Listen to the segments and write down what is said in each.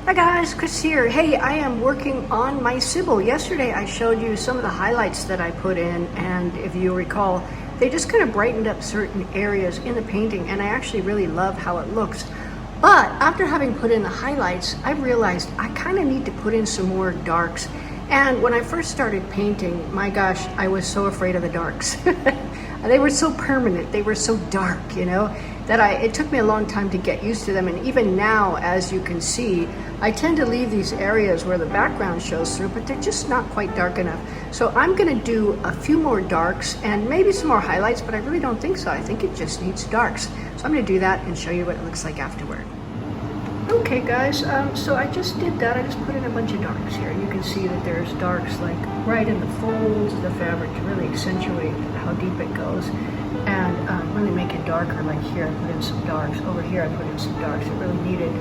Hi guys, Chris here. Hey, I am working on my sibyl. Yesterday I showed you some of the highlights that I put in, and if you recall, they just kind of brightened up certain areas in the painting, and I actually really love how it looks. But after having put in the highlights, I realized I kind of need to put in some more darks. And when I first started painting, my gosh, I was so afraid of the darks. They were so permanent, they were so dark, that it took me a long time to get used to them. And even now, as you can see, I tend to leave these areas where the background shows through, but they're just not quite dark enough. So I'm gonna do a few more darks and maybe some more highlights, but I really don't think so. I think it just needs darks. So I'm gonna do that and show you what it looks like afterward. Okay guys, so I just did that. I just put in a bunch of darks here. You can see that there's darks like right in the folds of the fabric to really accentuate how deep it goes and really make it darker. Like here I put in some darks, over here I put in some darks. It really needed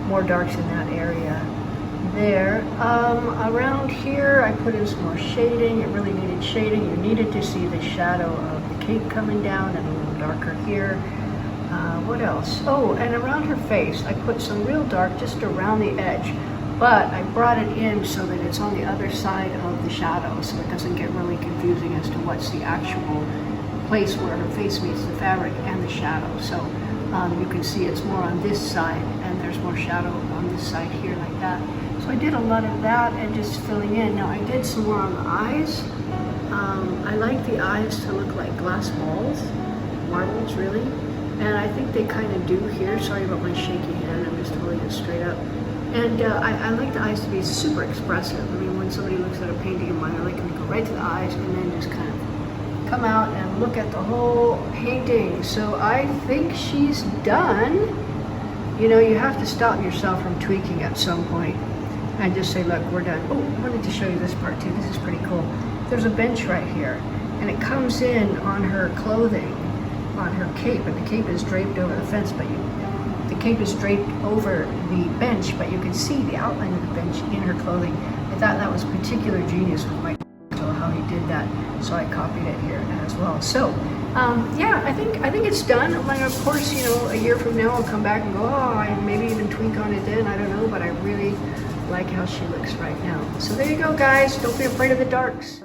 more darks in that area there. Around here I put in some more shading. It really needed shading. You needed to see the shadow of the cape coming down and a little darker here. What else? Oh, and around her face, I put some real dark just around the edge, but I brought it in so that it's on the other side of the shadow, so it doesn't get really confusing as to what's the actual place where her face meets the fabric and the shadow. So you can see it's more on this side, and there's more shadow on this side here, like that. So I did a lot of that and just filling in. Now I did some more on the eyes. I like the eyes to look like glass balls, marbles really. And I think they kind of do here. Sorry about my shaky hand, I'm just holding it straight up. And I like the eyes to be super expressive. I mean, when somebody looks at a painting of mine, I like them to go right to the eyes and then just kind of come out and look at the whole painting. So I think she's done. You have to stop yourself from tweaking at some point and just say, look, we're done. Oh, I wanted to show you this part too. This is pretty cool. There's a bench right here, and it comes in on her clothing, on her cape, and the cape is draped over the fence, but the cape is draped over the bench, but you can see the outline of the bench in her clothing. I thought that was particular genius with Michelangelo, how he did that, so I copied it here as well. So yeah, I think it's done. Like, of course, a year from now I'll come back and go, oh, I maybe even tweak on it then, I don't know, but I really like how she looks right now. So there you go guys, don't be afraid of the darks.